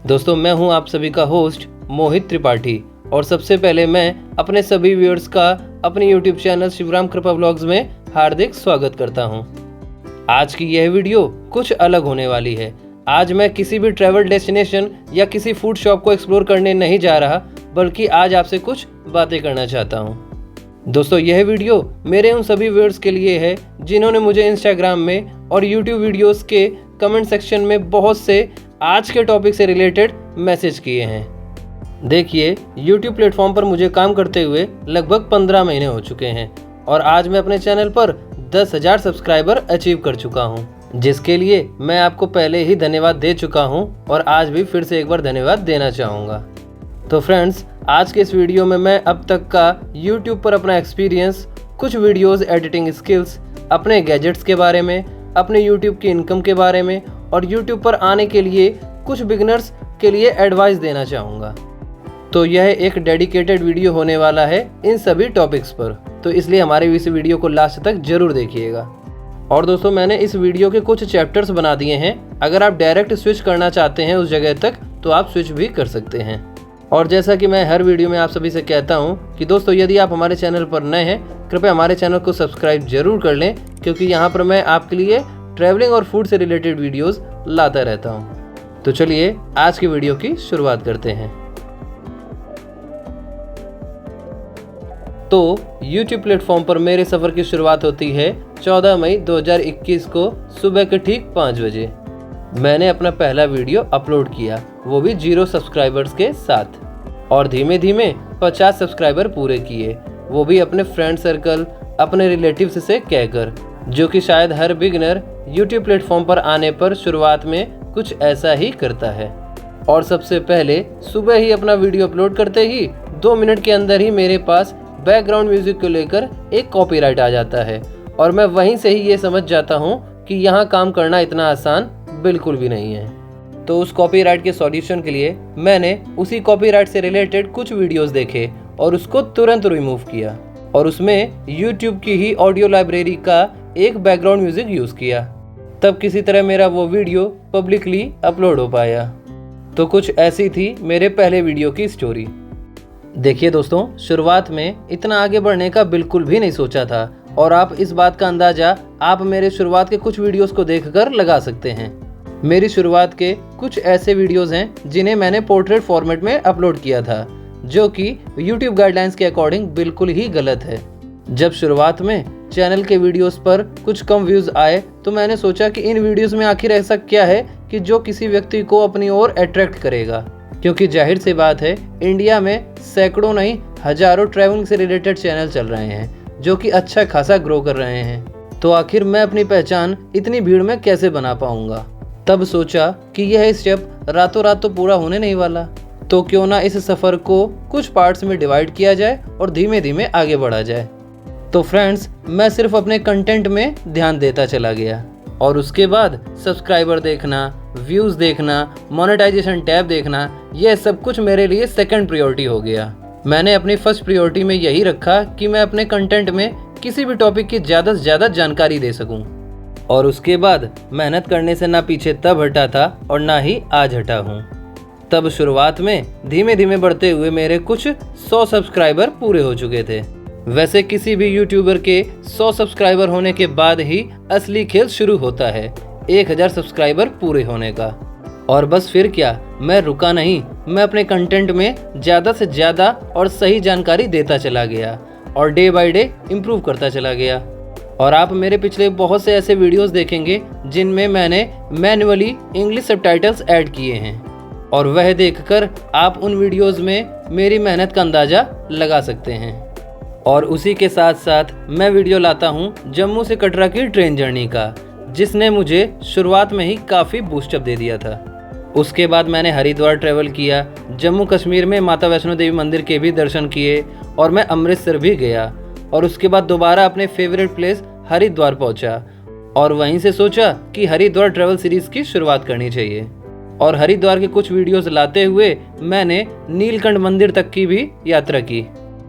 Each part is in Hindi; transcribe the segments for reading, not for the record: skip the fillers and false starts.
दोस्तों मैं हूं आप सभी का होस्ट मोहित त्रिपाठी और सबसे पहले मैं अपने सभी व्यूअर्स का अपने YouTube चैनल शिवराम कृपा व्लॉग्स में हार्दिक स्वागत करता हूं। आज की यह वीडियो कुछ अलग होने वाली है। आज मैं किसी भी ट्रैवल डेस्टिनेशन या किसी फूड शॉप को एक्सप्लोर करने नहीं जा रहा, बल्कि आज आपसे कुछ बातें करना चाहता हूं। दोस्तों यह वीडियो मेरे उन सभी व्यूअर्स के लिए है जिन्होंने मुझे इंस्टाग्राम में और यूट्यूब वीडियोस के कमेंट सेक्शन में बहुत से आज के टॉपिक से रिलेटेड मैसेज किए हैं। देखिए, यूट्यूब प्लेटफॉर्म पर मुझे काम करते हुए लगभग 15 महीने हो चुके हैं और आज मैं अपने चैनल पर 10,000 सब्सक्राइबर अचीव कर चुका हूं, जिसके लिए मैं आपको पहले ही धन्यवाद दे चुका हूं और आज भी फिर से एक बार धन्यवाद देना चाहूँगा। तो फ्रेंड्स, आज के इस वीडियो में मैं अब तक का YouTube पर अपना एक्सपीरियंस, कुछ वीडियोस एडिटिंग स्किल्स, अपने गैजेट्स के बारे में, अपने YouTube की इनकम के बारे में और YouTube पर आने के लिए कुछ बिगिनर्स के लिए एडवाइस देना चाहूँगा। तो यह एक डेडिकेटेड वीडियो होने वाला है इन सभी टॉपिक्स पर, तो इसलिए हमारे इस वीडियो को लास्ट तक जरूर देखिएगा। और दोस्तों, मैंने इस वीडियो के कुछ चैप्टर्स बना दिए हैं। अगर आप डायरेक्ट स्विच करना चाहते हैं उस जगह तक तो आप स्विच भी कर सकते हैं। और जैसा कि मैं हर वीडियो में आप सभी से कहता हूं कि दोस्तों, यदि आप हमारे चैनल पर नए हैं, कृपया हमारे चैनल को सब्सक्राइब जरूर कर लें, क्योंकि यहाँ पर मैं आपके लिए ट्रैवलिंग और फूड से रिलेटेड वीडियोस लाता रहता हूँ। तो चलिए आज की वीडियो की शुरुआत करते हैं। तो YouTube प्लेटफॉर्म पर मेरे सफ़र की शुरुआत होती है 14 मई 2021 को सुबह के ठीक 5 बजे। मैंने अपना पहला वीडियो अपलोड किया, वो भी 0 सब्सक्राइबर्स के साथ, और धीमे धीमे 50 सब्सक्राइबर पूरे किए, वो भी अपने फ्रेंड सर्कल, अपने रिलेटिव्स से कहकर, जो कि शायद हर बिगिनर YouTube प्लेटफॉर्म पर आने पर शुरुआत में कुछ ऐसा ही करता है। और सबसे पहले सुबह ही अपना वीडियो अपलोड करते ही 2 मिनट के अंदर ही मेरे पास बैकग्राउंड म्यूजिक को लेकर एक कॉपीराइट आ जाता है और मैं वहीं से ही ये समझ जाता हूँ कि यहाँ काम करना इतना आसान बिल्कुल भी नहीं है। तो उस कॉपीराइट के सॉल्यूशन के लिए मैंने उसी कॉपीराइट से रिलेटेड कुछ वीडियोस देखे और उसको तुरंत रिमूव किया और उसमें YouTube की ही ऑडियो लाइब्रेरी का एक बैकग्राउंड म्यूजिक यूज़ किया। तब किसी तरह मेरा वो वीडियो पब्लिकली अपलोड हो पाया। तो कुछ ऐसी थी मेरे पहले वीडियो की स्टोरी। देखिए दोस्तों, शुरुआत में इतना आगे बढ़ने का बिल्कुल भी नहीं सोचा था और आप इस बात का अंदाज़ा आप मेरे शुरुआत के कुछ वीडियोस को देखकर लगा सकते हैं। मेरी शुरुआत के कुछ ऐसे वीडियोस हैं जिन्हें मैंने पोर्ट्रेट फॉर्मेट में अपलोड किया था, जो कि YouTube गाइडलाइंस के अकॉर्डिंग बिल्कुल ही गलत है। जब शुरुआत में चैनल के वीडियोस पर कुछ कम व्यूज़ आए तो मैंने सोचा कि इन वीडियोस में आखिर ऐसा क्या है कि जो किसी व्यक्ति को अपनी ओर अट्रैक्ट करेगा, क्योंकि जाहिर सी बात है इंडिया में सैकड़ों नहीं हजारों ट्रैवलिंग से रिलेटेड चैनल चल रहे हैं जो कि अच्छा खासा ग्रो कर रहे हैं। तो आखिर मैं अपनी पहचान इतनी भीड़ में कैसे बना पाऊंगा। तब सोचा कि यह स्टेप रातों रात तो पूरा होने नहीं वाला, तो क्यों ना इस सफ़र को कुछ पार्ट्स में डिवाइड किया जाए और धीमे धीमे आगे बढ़ा जाए। तो फ्रेंड्स, मैं सिर्फ अपने कंटेंट में ध्यान देता चला गया और उसके बाद सब्सक्राइबर देखना, व्यूज़ देखना, मोनेटाइजेशन टैब देखना, यह सब कुछ मेरे लिए सेकंड प्रायोरिटी हो गया। मैंने अपनी फर्स्ट प्रायोरिटी में यही रखा कि मैं अपने कंटेंट में किसी भी टॉपिक की ज़्यादा से ज़्यादा जानकारी दे सकूं। और उसके बाद मेहनत करने से ना पीछे तब हटा था और ना ही आज हटा हूँ। तब शुरुआत में धीमे धीमे बढ़ते हुए मेरे कुछ 100 सब्सक्राइबर पूरे हो चुके थे। वैसे किसी भी यूट्यूबर के 100 सब्सक्राइबर होने के बाद ही असली खेल शुरू होता है 1000 सब्सक्राइबर पूरे होने का। और बस फिर क्या, मैं रुका नहीं, मैं अपने कंटेंट में ज़्यादा से ज़्यादा और सही जानकारी देता चला गया और डे बाय डे इम्प्रूव करता चला गया। और आप मेरे पिछले बहुत से ऐसे वीडियोस देखेंगे जिनमें मैंने मैन्युअली इंग्लिश सबटाइटल्स ऐड किए हैं और वह देखकर आप उन वीडियोस में मेरी मेहनत का अंदाज़ा लगा सकते हैं। और उसी के साथ साथ मैं वीडियो लाता हूँ जम्मू से कटरा की ट्रेन जर्नी का, जिसने मुझे शुरुआत में ही काफ़ी बूस्टअप दे दिया था। उसके बाद मैंने हरिद्वार ट्रैवल किया, जम्मू कश्मीर में माता वैष्णो देवी मंदिर के भी दर्शन किए और मैं अमृतसर भी गया और उसके बाद दोबारा अपने फेवरेट प्लेस हरिद्वार पहुंचा और वहीं से सोचा कि हरिद्वार ट्रैवल सीरीज़ की शुरुआत करनी चाहिए। और हरिद्वार के कुछ वीडियोस लाते हुए मैंने नीलकंठ मंदिर तक की भी यात्रा की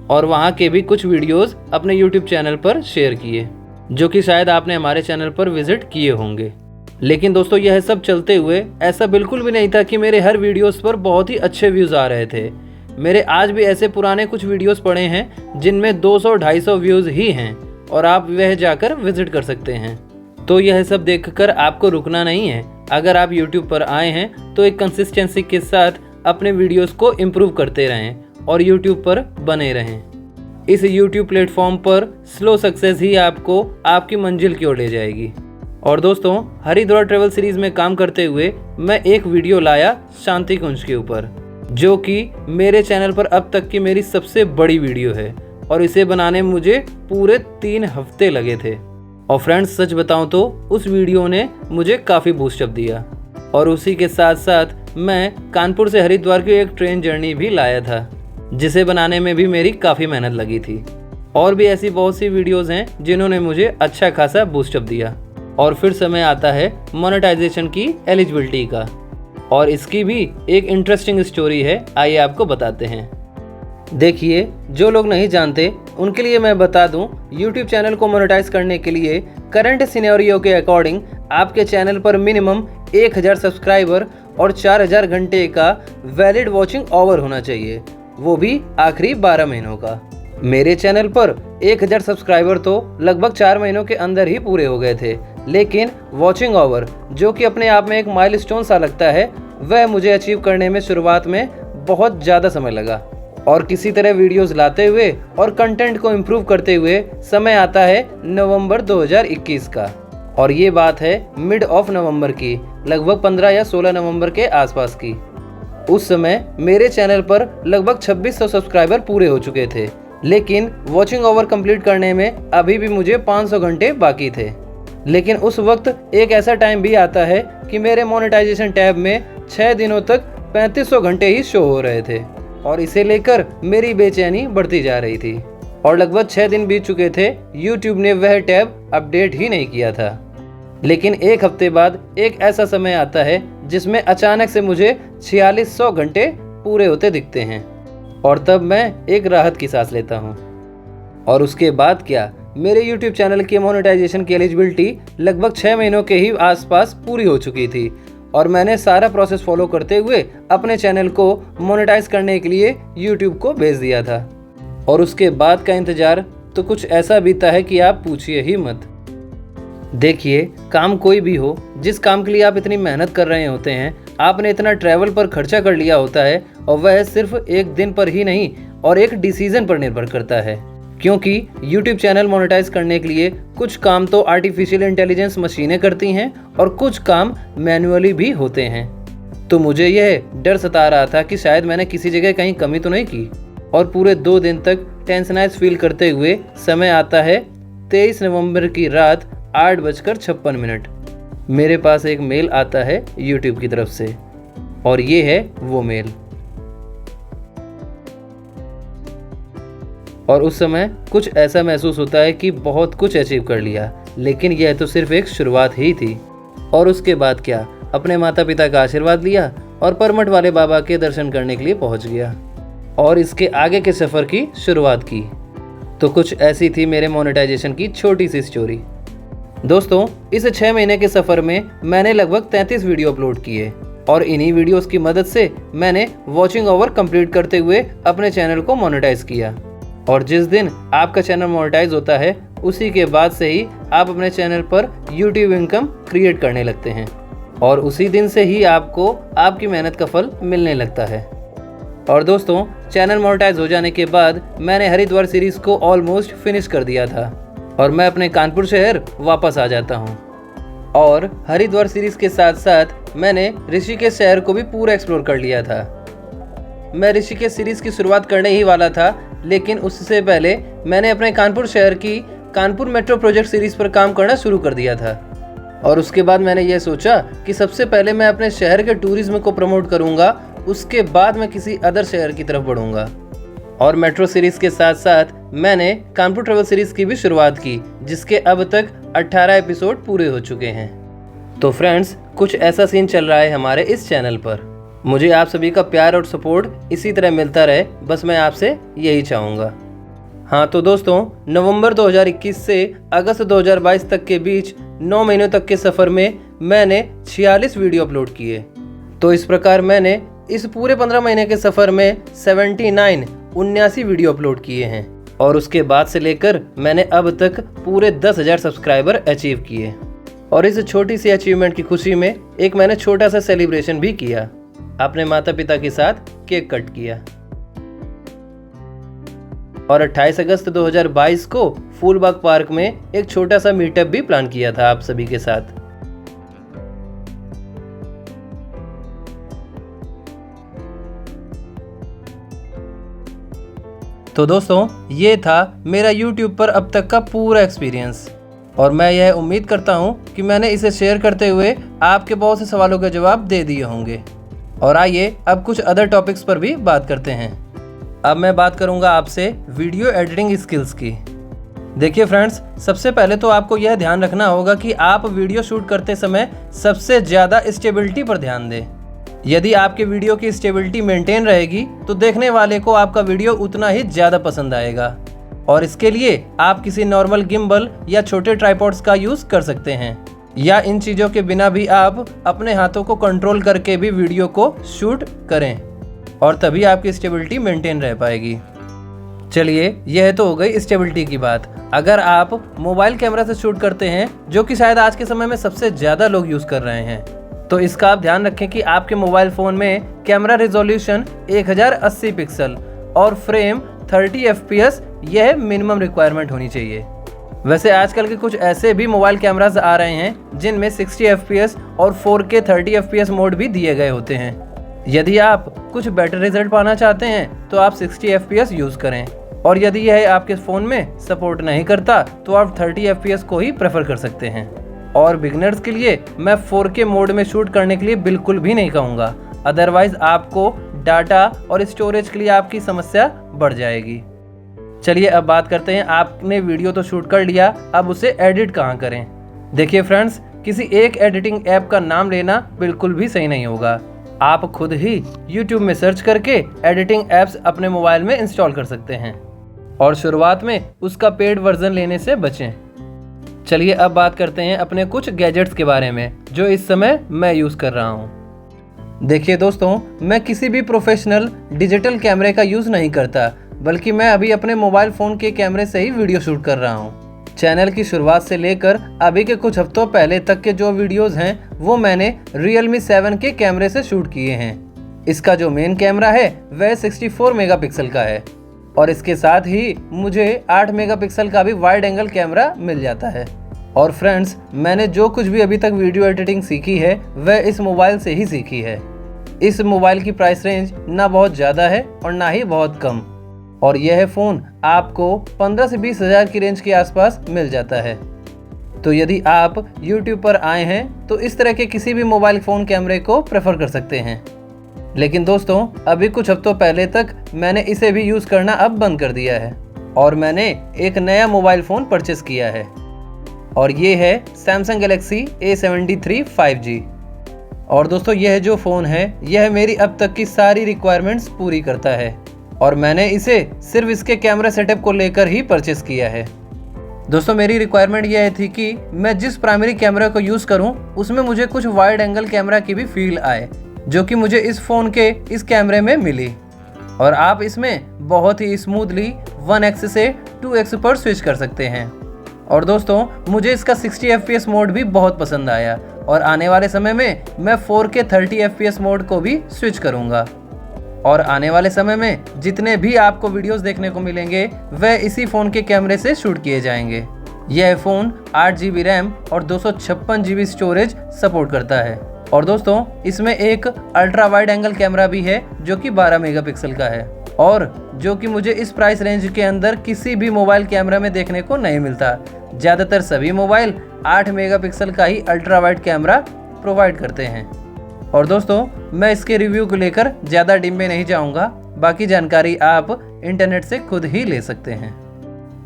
और वहाँ के भी कुछ वीडियोस अपने YouTube चैनल पर शेयर किए, जो कि शायद आपने हमारे चैनल पर विजिट किए होंगे। लेकिन दोस्तों यह सब चलते हुए ऐसा बिल्कुल भी नहीं था कि मेरे हर वीडियोस पर बहुत ही अच्छे व्यूज़ आ रहे थे। मेरे आज भी ऐसे पुराने कुछ वीडियोस पड़े हैं जिनमें 200-250 व्यूज़ ही हैं और आप वह जाकर विजिट कर सकते हैं। तो यह सब देखकर आपको रुकना नहीं है। अगर आप YouTube पर आए हैं तो एक कंसिस्टेंसी के साथ अपने वीडियोस को इम्प्रूव करते रहें और YouTube पर बने रहें। इस YouTube प्लेटफॉर्म पर स्लो सक्सेस ही आपको आपकी मंजिल की ओर ले जाएगी। और दोस्तों, हरिद्वार ट्रैवल सीरीज़ में काम करते हुए मैं एक वीडियो लाया शांति कुंज के ऊपर, जो कि मेरे चैनल पर अब तक की मेरी सबसे बड़ी वीडियो है और इसे बनाने में मुझे पूरे 3 हफ्ते लगे थे। और फ्रेंड्स, सच बताऊं तो उस वीडियो ने मुझे काफ़ी बूस्टअप दिया। और उसी के साथ साथ मैं कानपुर से हरिद्वार की एक ट्रेन जर्नी भी लाया था, जिसे बनाने में भी मेरी काफ़ी मेहनत लगी थी। और भी ऐसी बहुत सी वीडियोज़ हैं जिन्होंने मुझे अच्छा खासा बूस्टअप दिया। और फिर समय आता है मोनेटाइजेशन की एलिजिबिलिटी का, और इसकी भी एक इंटरेस्टिंग स्टोरी है, आइए आपको बताते हैं। देखिए, जो लोग नहीं जानते उनके लिए मैं बता दूं, YouTube चैनल को मोनेटाइज करने के लिए करंट सिनेरियो के अकॉर्डिंग आपके चैनल पर मिनिमम 1000 सब्सक्राइबर और 4000 घंटे का वैलिड वॉचिंग आवर होना चाहिए, वो भी आखिरी 12 महीनों का। मेरे चैनल पर 1000 सब्सक्राइबर तो लगभग 4 महीनों के अंदर ही पूरे हो गए थे, लेकिन वॉचिंग आवर, जो कि अपने आप में एक माइलस्टोन सा लगता है, वह मुझे अचीव करने में शुरुआत में बहुत ज़्यादा समय लगा। और किसी तरह वीडियोस लाते हुए और कंटेंट को इम्प्रूव करते हुए समय आता है नवंबर 2021 का, और ये बात है मिड ऑफ नवंबर की, लगभग 15 या 16 नवंबर के आसपास की। उस समय मेरे चैनल पर लगभग 2600 सब्सक्राइबर पूरे हो चुके थे, लेकिन वॉचिंग आवर कंप्लीट करने में अभी भी मुझे 500 घंटे बाकी थे। लेकिन उस वक्त एक ऐसा टाइम भी आता है कि मेरे मोनेटाइजेशन टैब में 6 दिनों तक 3500 घंटे ही शो हो रहे थे, और इसे लेकर मेरी बेचैनी बढ़ती जा रही थी। और लगभग 6 दिन बीत चुके थे, YouTube ने वह टैब अपडेट ही नहीं किया था। लेकिन एक हफ्ते बाद एक ऐसा समय आता है जिसमें अचानक से मुझे 4600 घंटे पूरे होते दिखते हैं, और तब मैं एक राहत की सांस लेता हूँ। और उसके बाद क्या, मेरे YouTube चैनल की मोनेटाइजेशन की एलिजिबिलिटी लगभग 6 महीनों के ही आसपास पूरी हो चुकी थी, और मैंने सारा प्रोसेस फॉलो करते हुए अपने चैनल को मोनेटाइज करने के लिए YouTube को भेज दिया था। और उसके बाद का इंतज़ार तो कुछ ऐसा बीता है कि आप पूछिए ही मत। देखिए, काम कोई भी हो, जिस काम के लिए आप इतनी मेहनत कर रहे होते हैं, आपने इतना ट्रैवल पर खर्चा कर लिया होता है, और वह सिर्फ एक दिन पर ही नहीं और एक डिसीजन पर निर्भर करता है। क्योंकि YouTube चैनल मोनेटाइज करने के लिए कुछ काम तो आर्टिफिशियल इंटेलिजेंस मशीनें करती हैं और कुछ काम मैन्युअली भी होते हैं। तो मुझे यह डर सता रहा था कि शायद मैंने किसी जगह कहीं कमी तो नहीं की, और पूरे 2 दिन तक टेंशनाइज फील करते हुए समय आता है 23 नवंबर की रात 8:56। मेरे पास एक मेल आता है YouTube की तरफ से, और ये है वो मेल। और उस समय कुछ ऐसा महसूस होता है कि बहुत कुछ अचीव कर लिया, लेकिन यह तो सिर्फ एक शुरुआत ही थी। और उसके बाद क्या, अपने माता पिता का आशीर्वाद लिया और परमठ वाले बाबा के दर्शन करने के लिए पहुंच गया, और इसके आगे के सफ़र की शुरुआत की। तो कुछ ऐसी थी मेरे मोनेटाइजेशन की छोटी सी स्टोरी। दोस्तों, इस 6 महीने के सफ़र में मैंने लगभग 33 वीडियो अपलोड किए, और इन्हीं वीडियोस की मदद से मैंने वॉचिंग आवर कंप्लीट करते हुए अपने चैनल को मोनेटाइज किया। और जिस दिन आपका चैनल मोनेटाइज होता है, उसी के बाद से ही आप अपने चैनल पर YouTube इनकम क्रिएट करने लगते हैं, और उसी दिन से ही आपको आपकी मेहनत का फल मिलने लगता है। और दोस्तों, चैनल मोनेटाइज हो जाने के बाद मैंने हरिद्वार सीरीज़ को ऑलमोस्ट फिनिश कर दिया था, और मैं अपने कानपुर शहर वापस आ जाता हूँ। और हरिद्वार सीरीज़ के साथ साथ मैंने ऋषिकेश शहर को भी पूरा एक्सप्लोर कर लिया था। मैं ऋषिकेश सीरीज़ की शुरुआत करने ही वाला था, लेकिन उससे पहले मैंने अपने कानपुर शहर की कानपुर मेट्रो प्रोजेक्ट सीरीज़ पर काम करना शुरू कर दिया था। और उसके बाद मैंने यह सोचा कि सबसे पहले मैं अपने शहर के टूरिज्म को प्रमोट करूंगा, उसके बाद मैं किसी अदर शहर की तरफ बढ़ूंगा। और मेट्रो सीरीज़ के साथ साथ मैंने कानपुर ट्रैवल सीरीज़ की भी शुरुआत की, जिसके अब तक 18 एपिसोड पूरे हो चुके हैं। तो फ्रेंड्स, कुछ ऐसा सीन चल रहा है हमारे इस चैनल पर। मुझे आप सभी का प्यार और सपोर्ट इसी तरह मिलता रहे, बस मैं आपसे यही चाहूँगा। हाँ तो दोस्तों, नवंबर 2021 से अगस्त 2022 तक के बीच 9 महीनों तक के सफ़र में मैंने 46 वीडियो अपलोड किए। तो इस प्रकार मैंने इस पूरे 15 महीने के सफ़र में 79 वीडियो अपलोड किए हैं और उसके बाद से लेकर मैंने अब तक पूरे 10,000 सब्सक्राइबर अचीव किए। और इस छोटी सी अचीवमेंट की खुशी में एक मैंने छोटा सा सेलिब्रेशन भी किया, अपने माता पिता के साथ केक कट किया। और 28 अगस्त 2022 को फूलबाग पार्क में एक छोटा सा मीटअप भी प्लान किया था आप सभी के साथ। तो दोस्तों, ये था मेरा YouTube पर अब तक का पूरा एक्सपीरियंस और मैं यह उम्मीद करता हूँ कि मैंने इसे शेयर करते हुए आपके बहुत से सवालों के जवाब दे दिए होंगे। और आइए अब कुछ अदर टॉपिक्स पर भी बात करते हैं। अब मैं बात करूँगा आपसे वीडियो एडिटिंग स्किल्स की। देखिए फ्रेंड्स, सबसे पहले तो आपको यह ध्यान रखना होगा कि आप वीडियो शूट करते समय सबसे ज़्यादा स्टेबिलिटी पर ध्यान दें। यदि आपके वीडियो की स्टेबिलिटी मेंटेन रहेगी तो देखने वाले को आपका वीडियो उतना ही ज़्यादा पसंद आएगा। और इसके लिए आप किसी नॉर्मल गिम्बल या छोटे ट्राइपॉड्स का यूज़ कर सकते हैं, या इन चीज़ों के बिना भी आप अपने हाथों को कंट्रोल करके भी वीडियो को शूट करें और तभी आपकी स्टेबिलिटी मेंटेन रह पाएगी। चलिए, यह तो हो गई स्टेबिलिटी की बात। अगर आप मोबाइल कैमरा से शूट करते हैं, जो कि शायद आज के समय में सबसे ज़्यादा लोग यूज़ कर रहे हैं, तो इसका आप ध्यान रखें कि आपके मोबाइल फ़ोन में कैमरा रिजोल्यूशन 1080 पिक्सल और फ्रेम 30 FPS यह मिनिमम रिक्वायरमेंट होनी चाहिए। वैसे आजकल के कुछ ऐसे भी मोबाइल कैमरास आ रहे हैं जिनमें 60 FPS और 4K 30 FPS मोड भी दिए गए होते हैं। यदि आप कुछ बेटर रिजल्ट पाना चाहते हैं तो आप 60 FPS यूज़ करें, और यदि यह आपके फ़ोन में सपोर्ट नहीं करता तो आप 30 FPS को ही प्रेफर कर सकते हैं। और बिगनर्स के लिए मैं 4K मोड में शूट करने के लिए बिल्कुल भी नहीं कहूँगा, अदरवाइज आपको डाटा और स्टोरेज के लिए आपकी समस्या बढ़ जाएगी। चलिए अब बात करते हैं, आपने वीडियो तो शूट कर लिया, अब उसे एडिट कहाँ करें। देखिए फ्रेंड्स, किसी एक एडिटिंग ऐप का नाम लेना बिल्कुल भी सही नहीं होगा। आप खुद ही YouTube में सर्च करके एडिटिंग ऐप्स अपने मोबाइल में इंस्टॉल कर सकते हैं और शुरुआत में उसका पेड वर्जन लेने से बचें। चलिए अब बात करते हैं अपने कुछ गैजेट्स के बारे में जो इस समय मैं यूज़ कर रहा हूँ। देखिए दोस्तों, मैं किसी भी प्रोफेशनल डिजिटल कैमरे का यूज़ नहीं करता, बल्कि मैं अभी अपने मोबाइल फ़ोन के कैमरे से ही वीडियो शूट कर रहा हूँ। चैनल की शुरुआत से लेकर अभी के कुछ हफ्तों पहले तक के जो वीडियोस हैं वो मैंने Realme 7 के कैमरे से शूट किए हैं। इसका जो मेन कैमरा है वह 64 मेगापिक्सल का है और इसके साथ ही मुझे 8 मेगापिक्सल का भी वाइड एंगल कैमरा मिल जाता है। और फ्रेंड्स, मैंने जो कुछ भी अभी तक वीडियो एडिटिंग सीखी है वह इस मोबाइल से ही सीखी है। इस मोबाइल की प्राइस रेंज ना बहुत ज़्यादा है और ना ही बहुत कम, और यह फ़ोन आपको 15 से 20 हज़ार की रेंज के आसपास मिल जाता है। तो यदि आप YouTube पर आए हैं तो इस तरह के किसी भी मोबाइल फ़ोन कैमरे को प्रेफर कर सकते हैं। लेकिन दोस्तों, अभी कुछ हफ्तों पहले तक मैंने इसे भी यूज़ करना अब बंद कर दिया है और मैंने एक नया मोबाइल फ़ोन परचेस किया है और ये है Samsung Galaxy A73 5G। और दोस्तों, यह जो फ़ोन है यह मेरी अब तक की सारी रिक्वायरमेंट्स पूरी करता है और मैंने इसे सिर्फ इसके कैमरा सेटअप को लेकर ही परचेस किया है। दोस्तों, मेरी रिक्वायरमेंट यह थी कि मैं जिस प्राइमरी कैमरा को यूज़ करूं उसमें मुझे कुछ वाइड एंगल कैमरा की भी फील आए, जो कि मुझे इस फ़ोन के इस कैमरे में मिली। और आप इसमें बहुत ही स्मूथली 1x से 2x पर स्विच कर सकते हैं। और दोस्तों, मुझे इसका 60 FPS मोड भी बहुत पसंद आया और आने वाले समय में मैं 4K 30 FPS मोड को भी स्विच करूँगा। और आने वाले समय में जितने भी आपको वीडियोस देखने को मिलेंगे वह इसी फ़ोन के कैमरे से शूट किए जाएंगे। यह फ़ोन 8 GB रैम और 256 GB स्टोरेज सपोर्ट करता है। और दोस्तों, इसमें एक अल्ट्रा वाइड एंगल कैमरा भी है जो कि 12 मेगापिक्सल का है और जो कि मुझे इस प्राइस रेंज के अंदर किसी भी मोबाइल कैमरा में देखने को नहीं मिलता। ज़्यादातर सभी मोबाइल 8 मेगापिक्सल का ही अल्ट्रा वाइड कैमरा प्रोवाइड करते हैं। और दोस्तों, मैं इसके रिव्यू को लेकर ज़्यादा डीप में नहीं जाऊंगा, बाकी जानकारी आप इंटरनेट से खुद ही ले सकते हैं।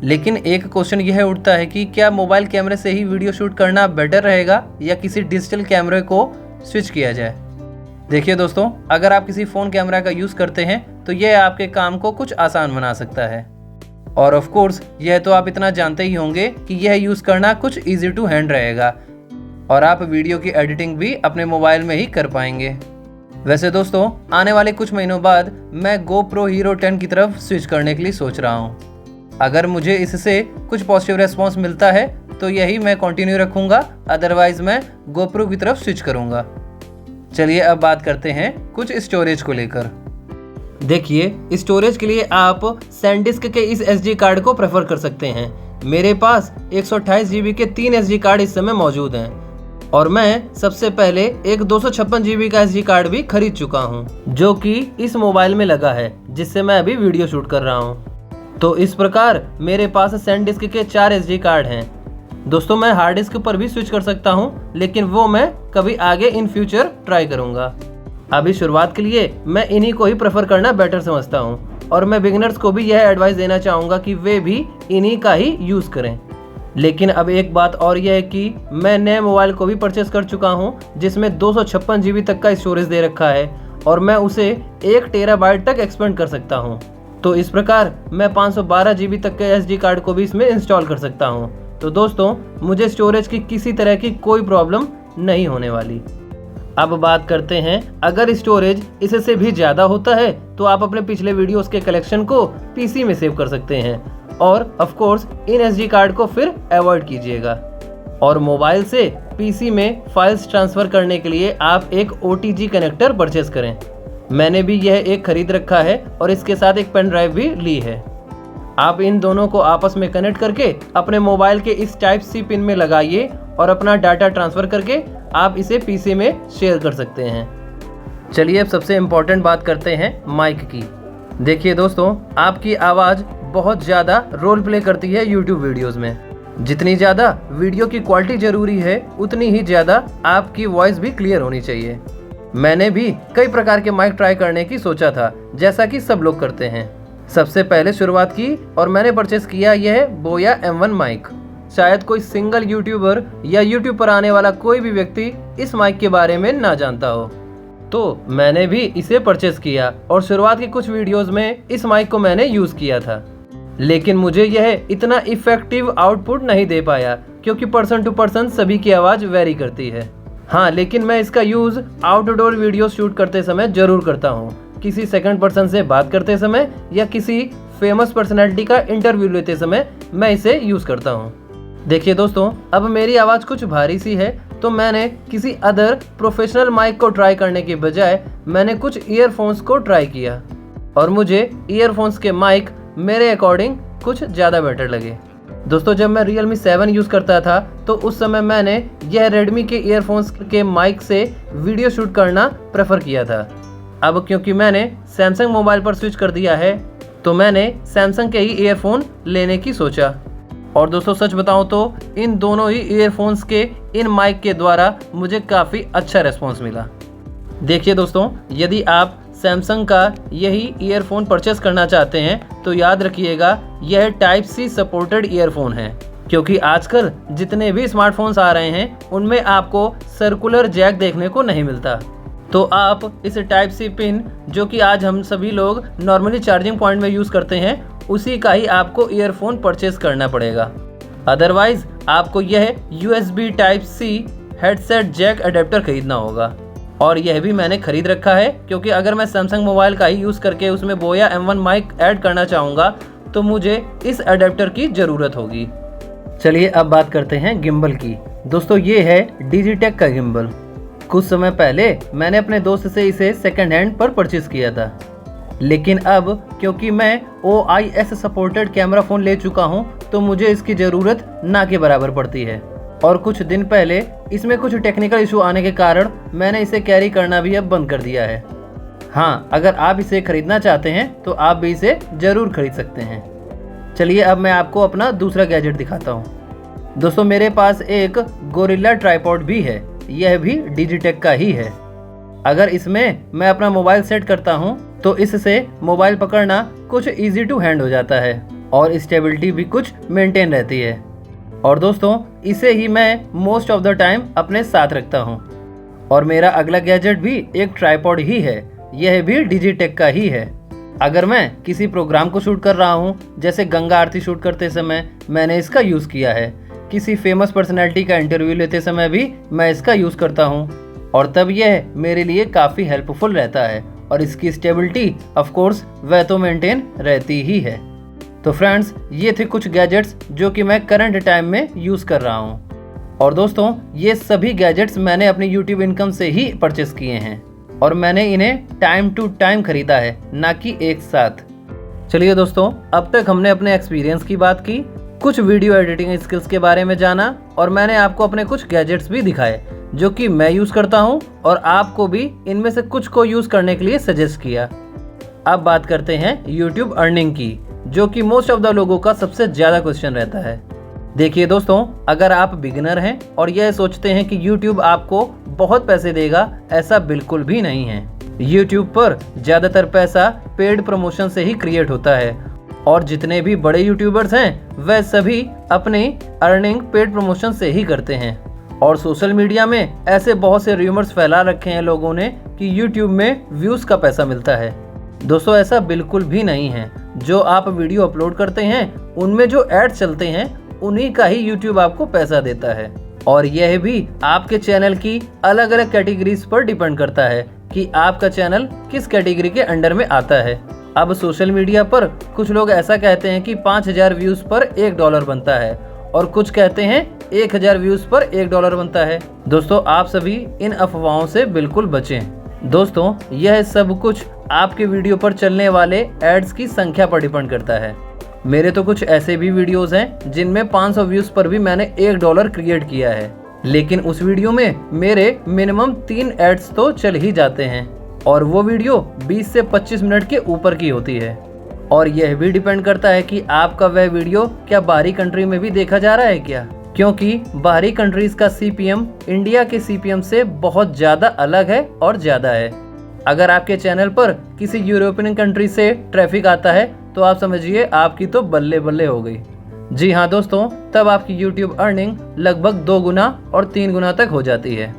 लेकिन एक क्वेश्चन यह उठता है कि क्या मोबाइल कैमरे से ही वीडियो शूट करना बेटर रहेगा या किसी डिजिटल कैमरे को स्विच किया जाए। देखिए दोस्तों, अगर आप किसी फ़ोन कैमरा का यूज़ करते हैं तो यह आपके काम को कुछ आसान बना सकता है। और ऑफ कोर्स यह तो आप इतना जानते ही होंगे कि यह यूज़ करना कुछ ईजी टू हैंड रहेगा और आप वीडियो की एडिटिंग भी अपने मोबाइल में ही कर पाएंगे। वैसे दोस्तों, आने वाले कुछ महीनों बाद मैं GoPro Hero 10 की तरफ स्विच करने के लिए सोच रहा हूँ। अगर मुझे इससे कुछ पॉजिटिव रेस्पॉन्स मिलता है तो यही मैं कंटिन्यू रखूँगा, अदरवाइज़ मैं GoPro की तरफ स्विच करूँगा। चलिए अब बात करते हैं कुछ स्टोरेज को लेकर। देखिए, स्टोरेज के लिए आप SanDisk के इस SD कार्ड को प्रेफर कर सकते हैं। मेरे पास 128 GB के 3 SD कार्ड इस समय मौजूद हैं और मैं सबसे पहले एक 256 GB का SD कार्ड भी खरीद चुका हूं, जो कि इस मोबाइल में लगा है, जिससे मैं अभी वीडियो शूट कर रहा हूं। तो इस प्रकार मेरे पास SanDisk के 4 SD कार्ड हैं। दोस्तों, मैं हार्ड डिस्क पर भी स्विच कर सकता हूं, लेकिन वो मैं कभी आगे इन फ्यूचर ट्राई करूंगा। अभी शुरुआत के लिए मैं इन्हीं को ही प्रेफर करना बेटर समझता हूँ और मैं बिगिनर्स को भी यह एडवाइस देना चाहूँगा कि वे भी इन्हीं का ही यूज़ करें। लेकिन अब एक बात और यह है कि मैं नए मोबाइल को भी परचेस कर चुका हूँ, जिसमें 256 GB तक का स्टोरेज दे रखा है और मैं उसे 1 TB तक एक्सपेंड कर सकता हूँ। तो इस प्रकार मैं 512 GB तक के SD कार्ड को भी इसमें इंस्टॉल कर सकता हूँ। तो दोस्तों, मुझे स्टोरेज की किसी तरह की कोई प्रॉब्लम नहीं होने वाली। अब बात करते हैं, अगर स्टोरेज इससे भी ज़्यादा होता है तो आप अपने पिछले वीडियोस के कलेक्शन को PC में सेव कर सकते हैं और of course in SD card को फिर अवॉइड कीजिएगा। और मोबाइल से PC में फाइल्स ट्रांसफ़र करने के लिए आप एक OTG कनेक्टर परचेस करें। मैंने भी यह एक खरीद रखा है और इसके साथ एक पेन ड्राइव भी ली है। आप इन दोनों को आपस में कनेक्ट करके अपने मोबाइल के इस Type-C पिन में लगाइए और अपना डाटा ट्रांसफ़र करके आप इसे PC में शेयर कर सकते हैं। चलिए अब सबसे इम्पोर्टेंट बात करते हैं माइक की। देखिए दोस्तों, आपकी आवाज़ बहुत ज़्यादा रोल प्ले करती है YouTube वीडियोज़ में। जितनी ज़्यादा वीडियो की क्वालिटी ज़रूरी है, उतनी ही ज़्यादा आपकी वॉइस भी क्लियर होनी चाहिए। मैंने भी कई प्रकार के माइक ट्राई करने की सोचा था, जैसा कि सब लोग करते हैं। सबसे पहले शुरुआत की और मैंने परचेस किया यह बोया M1 माइक। शायद कोई सिंगल यूट्यूबर या यूट्यूब पर आने वाला कोई भी व्यक्ति इस माइक के बारे में ना जानता हो, तो मैंने भी इसे परचेस किया और शुरुआत के कुछ वीडियोस में इस माइक को मैंने यूज़ किया था। लेकिन मुझे यह इतना इफेक्टिव आउटपुट नहीं दे पाया, क्योंकि पर्सन टू पर्सन सभी की आवाज़ वेरी करती है। हाँ, लेकिन मैं इसका यूज़ आउटडोर वीडियो शूट करते समय ज़रूर करता हूँ, किसी सेकंड पर्सन से बात करते समय या किसी फेमस पर्सनैलिटी का इंटरव्यू लेते समय मैं इसे यूज़ करता हूँ। देखिए दोस्तों, अब मेरी आवाज़ कुछ भारी सी है, तो मैंने किसी अदर प्रोफेशनल माइक को ट्राई करने के बजाय मैंने कुछ ईयरफोन्स को ट्राई किया और मुझे ईयरफोन्स के माइक मेरे अकॉर्डिंग कुछ ज़्यादा बेटर लगे। दोस्तों, जब मैं Realme 7 यूज़ करता था तो उस समय मैंने यह Redmi के ईयरफोन्स के माइक से वीडियो शूट करना प्रेफर किया था। अब क्योंकि मैंने Samsung मोबाइल पर स्विच कर दिया है, तो मैंने Samsung के ही ईयरफोन लेने की सोचा। और दोस्तों, सच बताऊं तो इन दोनों ही ईयरफोन्स के इन माइक के द्वारा मुझे काफ़ी अच्छा रिस्पॉन्स मिला। देखिए दोस्तों, यदि आप सैमसंग का यही ईयरफोन परचेस करना चाहते हैं तो याद रखिएगा, यह Type-C सपोर्टेड ईयरफोन है, क्योंकि आजकल जितने भी स्मार्टफोन्स आ रहे हैं उनमें आपको सर्कुलर जैक देखने को नहीं मिलता। तो आप इस Type-C पिन, जो कि आज हम सभी लोग नॉर्मली चार्जिंग पॉइंट में यूज़ करते हैं, उसी का ही आपको ईयरफोन परचेस करना पड़ेगा। अदरवाइज आपको यह USB Type-C headset Jack adapter खरीदना होगा। और यह भी मैंने खरीद रखा है, क्योंकि अगर मैं सैमसंग मोबाइल का ही यूज़ करके उसमें बोया M1 माइक ऐड करना चाहूँगा तो मुझे इस अडेप्टर की ज़रूरत होगी। चलिए अब बात करते हैं गिम्बल की। दोस्तों, ये है डिजिटेक का गिम्बल। कुछ समय पहले मैंने अपने दोस्त से इसे सेकेंड हैंड पर परचेस किया था, लेकिन अब क्योंकि मैं OIS सपोर्टेड कैमरा फ़ोन ले चुका हूँ तो मुझे इसकी ज़रूरत ना के बराबर पड़ती है। और कुछ दिन पहले इसमें कुछ टेक्निकल इशू आने के कारण मैंने इसे कैरी करना भी अब बंद कर दिया है। हाँ, अगर आप इसे ख़रीदना चाहते हैं तो आप भी इसे ज़रूर खरीद सकते हैं। चलिए अब मैं आपको अपना दूसरा गैजेट दिखाता हूँ। दोस्तों, मेरे पास एक गोरिल्ला ट्राइपॉड भी है, यह भी डिजिटेक का ही है। अगर इसमें मैं अपना मोबाइल सेट करता हूँ तो इससे मोबाइल पकड़ना कुछ ईजी टू हैंड हो जाता है और स्टेबिलिटी भी कुछ मेंटेन रहती है। और दोस्तों, इसे ही मैं मोस्ट ऑफ द टाइम अपने साथ रखता हूँ। और मेरा अगला गैजेट भी एक ट्राइपॉड ही है, यह भी डिजिटेक का ही है। अगर मैं किसी प्रोग्राम को शूट कर रहा हूँ, जैसे गंगा आरती शूट करते समय मैंने इसका यूज़ किया है, किसी फेमस पर्सनैलिटी का इंटरव्यू लेते समय भी मैं इसका यूज़ करता हूँ और तब यह मेरे लिए काफ़ी हेल्पफुल रहता है और इसकी स्टेबिलिटी ऑफ कोर्स वह तो मेंटेन रहती ही है। तो फ्रेंड्स, ये थे कुछ गैजेट्स जो कि मैं करंट टाइम में यूज़ कर रहा हूँ। और दोस्तों, ये सभी गैजेट्स मैंने अपनी यूट्यूब इनकम से ही परचेस किए हैं और मैंने इन्हें टाइम टू टाइम खरीदा है, ना कि एक साथ। चलिए दोस्तों, अब तक हमने अपने एक्सपीरियंस की बात की, कुछ वीडियो एडिटिंग स्किल्स के बारे में जाना और मैंने आपको अपने कुछ गैजेट्स भी दिखाए जो कि मैं यूज़ करता हूं और आपको भी इनमें से कुछ को यूज़ करने के लिए सजेस्ट किया। अब बात करते हैं YouTube अर्निंग की, जो कि मोस्ट ऑफ द लोगों का सबसे ज़्यादा क्वेश्चन रहता है। देखिए दोस्तों, अगर आप बिगिनर हैं और यह सोचते हैं कि YouTube आपको बहुत पैसे देगा, ऐसा बिल्कुल भी नहीं है। YouTube पर ज़्यादातर पैसा पेड प्रमोशन से ही क्रिएट होता है और जितने भी बड़े यूट्यूबर्स हैं वह सभी अपनी अर्निंग पेड प्रमोशन से ही करते हैं। और सोशल मीडिया में ऐसे बहुत से रूमर्स फैला रखे हैं लोगों ने कि YouTube में व्यूज़ का पैसा मिलता है। दोस्तों, ऐसा बिल्कुल भी नहीं है। जो आप वीडियो अपलोड करते हैं उनमें जो एड्स चलते हैं उन्हीं का ही YouTube आपको पैसा देता है और यह भी आपके चैनल की अलग अलग कैटेगरीज पर डिपेंड करता है कि आपका चैनल किस कैटेगरी के अंडर में आता है। अब सोशल मीडिया पर कुछ लोग ऐसा कहते हैं कि 5000 व्यूज़ पर $1 बनता है और कुछ कहते हैं 1000 व्यूज़ पर $1 बनता है। दोस्तों, आप सभी इन अफवाहों से बिल्कुल बचें। दोस्तों, यह सब कुछ आपके वीडियो पर चलने वाले एड्स की संख्या पर डिपेंड करता है। मेरे तो कुछ ऐसे भी वीडियोस हैं जिनमें 500 व्यूज़ पर भी मैंने $1 क्रिएट किया है, लेकिन उस वीडियो में मेरे मिनिमम 3 एड्स तो चल ही जाते हैं और वो वीडियो 20 से 25 मिनट के ऊपर की होती है। और यह भी डिपेंड करता है कि आपका वह वीडियो क्या बाहरी कंट्री में भी देखा जा रहा है क्या, क्योंकि बाहरी कंट्रीज का CPM इंडिया के CPM से बहुत ज़्यादा अलग है और ज़्यादा है। अगर आपके चैनल पर किसी यूरोपियन कंट्री से ट्रैफिक आता है तो आप समझिए आपकी तो बल्ले बल्ले हो गई। जी हाँ दोस्तों, तब आपकी YouTube अर्निंग लगभग 2 गुना और 3 गुना तक हो जाती है।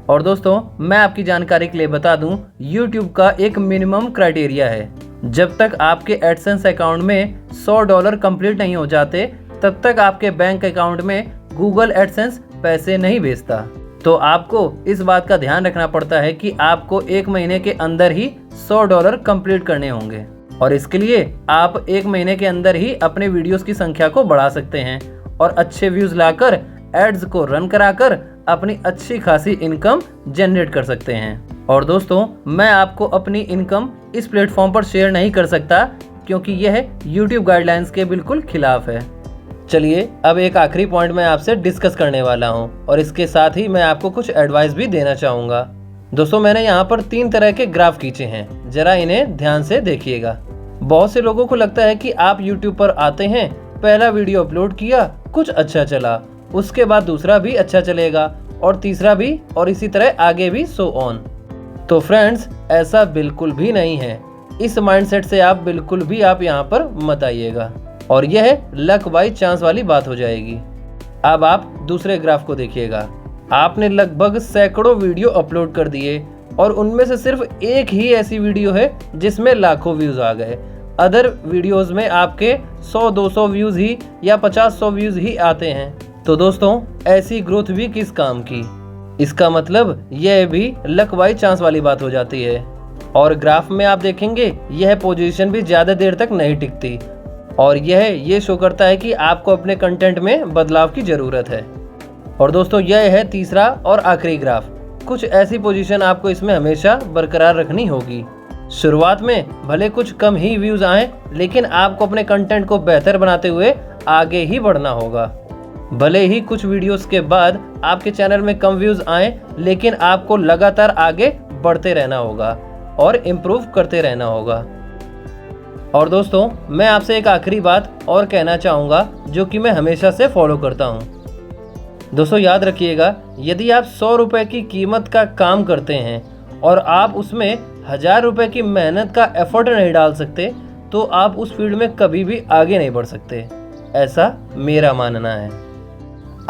और दोस्तों, मैं आपकी जानकारी के लिए बता दूं, YouTube का एक मिनिमम क्राइटेरिया है। जब तक आपके एडसेंस अकाउंट में $100 कंप्लीट नहीं हो जाते तब तक आपके बैंक अकाउंट में गूगल एडसेंस पैसे नहीं भेजता। तो आपको इस बात का ध्यान रखना पड़ता है कि आपको 1 महीने के अंदर ही $100 कंप्लीट करने होंगे और इसके लिए आप 1 महीने के अंदर ही अपने वीडियोस की संख्या को बढ़ा सकते हैं और अच्छे व्यूज़ लाकर एड्स को रन कराकर अपनी अच्छी खासी इनकम जनरेट कर सकते हैं। और दोस्तों, मैं आपको अपनी इनकम इस प्लेटफॉर्म पर शेयर नहीं कर सकता क्योंकि यह YouTube गाइडलाइंस के बिल्कुल खिलाफ है। चलिए, अब एक आखिरी पॉइंट मैं आपसे डिस्कस करने वाला हूं और इसके साथ ही मैं आपको कुछ एडवाइस भी देना चाहूँगा। दोस्तों, मैंने यहाँ पर 3 तरह के ग्राफ खींचे हैं, जरा इन्हें ध्यान से देखिएगा। बहुत से लोगों को लगता है कि आप YouTube पर आते हैं, पहला वीडियो अपलोड किया, कुछ अच्छा चला, उसके बाद दूसरा भी अच्छा चलेगा और तीसरा भी और इसी तरह आगे भी सो ऑन। तो फ्रेंड्स, ऐसा बिल्कुल भी नहीं है। इस माइंडसेट से आप बिल्कुल भी आप यहाँ पर मत आइएगा और यह लक बाई चांस वाली बात हो जाएगी। अब आप दूसरे ग्राफ को देखिएगा। आपने लगभग सैकड़ों वीडियो अपलोड कर दिए और उनमें से सिर्फ एक ही ऐसी वीडियो है जिसमें लाखों व्यूज़ आ गए। अदर वीडियोस में आपके 100-200 व्यूज़ ही या 50-100 व्यूज़ ही आते हैं। तो दोस्तों, ऐसी ग्रोथ भी किस काम की? इसका मतलब यह भी लक बाई चांस वाली बात हो जाती है। और ग्राफ में आप देखेंगे यह पोजीशन भी ज़्यादा देर तक नहीं टिकती और यह ये शो करता है कि आपको अपने कंटेंट में बदलाव की ज़रूरत है। और दोस्तों, यह है तीसरा और आखिरी ग्राफ। कुछ ऐसी पोजीशन आपको इसमें हमेशा बरकरार रखनी होगी। शुरुआत में भले कुछ कम ही व्यूज़ आएँ, लेकिन आपको अपने कंटेंट को बेहतर बनाते हुए आगे ही बढ़ना होगा। भले ही कुछ वीडियोस के बाद आपके चैनल में कम व्यूज़ आएँ, लेकिन आपको लगातार आगे बढ़ते रहना होगा और इम्प्रूव करते रहना होगा। और दोस्तों, मैं आपसे एक आखिरी बात और कहना चाहूँगा जो कि मैं हमेशा से फॉलो करता हूँ। दोस्तों, याद रखिएगा, यदि आप 100 रुपये की कीमत का काम करते हैं और आप उसमें 1000 रुपये की मेहनत का एफर्ट नहीं डाल सकते तो आप उस फील्ड में कभी भी आगे नहीं बढ़ सकते। ऐसा मेरा मानना है।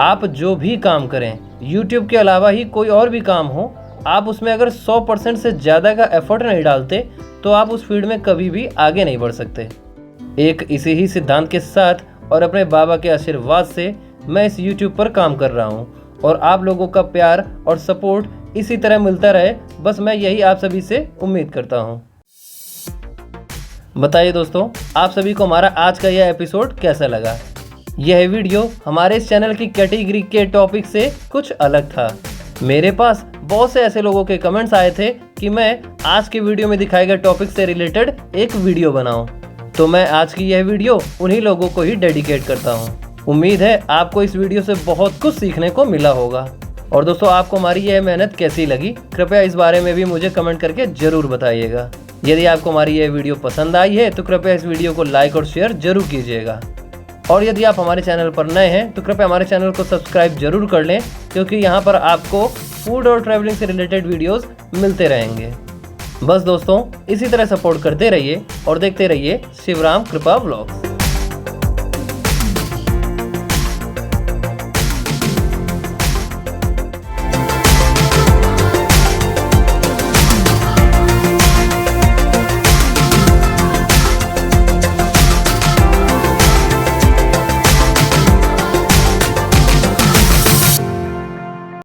आप जो भी काम करें, YouTube के अलावा ही कोई और भी काम हो, आप उसमें अगर 100% से ज़्यादा का एफर्ट नहीं डालते तो आप उस फील्ड में कभी भी आगे नहीं बढ़ सकते। एक इसी ही सिद्धांत के साथ और अपने बाबा के आशीर्वाद से मैं इस YouTube पर काम कर रहा हूँ और आप लोगों का प्यार और सपोर्ट इसी तरह मिलता रहे, बस मैं यही आप सभी से उम्मीद करता हूँ। बताइए दोस्तों, आप सभी को हमारा आज का यह एपिसोड कैसा लगा। यह वीडियो हमारे इस चैनल की कैटेगरी के टॉपिक से कुछ अलग था। मेरे पास बहुत से ऐसे लोगों के कमेंट्स आए थे कि मैं आज के वीडियो में दिखाए गए टॉपिक से रिलेटेड एक वीडियो बनाऊं, तो मैं आज की यह वीडियो उन्हीं लोगों को ही डेडिकेट करता हूं। उम्मीद है आपको इस वीडियो से बहुत कुछ सीखने को मिला होगा। और दोस्तों, आपको हमारी यह मेहनत कैसी लगी, कृपया इस बारे में भी मुझे कमेंट करके ज़रूर बताइएगा। यदि आपको हमारी यह वीडियो पसंद आई है तो कृपया इस वीडियो को लाइक और शेयर जरूर कीजिएगा। और यदि आप हमारे चैनल पर नए हैं तो कृपया हमारे चैनल को सब्सक्राइब जरूर कर लें, क्योंकि यहाँ पर आपको फूड और ट्रैवलिंग से रिलेटेड वीडियोस मिलते रहेंगे। बस दोस्तों, इसी तरह सपोर्ट करते रहिए और देखते रहिए शिवराम कृपा व्लॉग्स।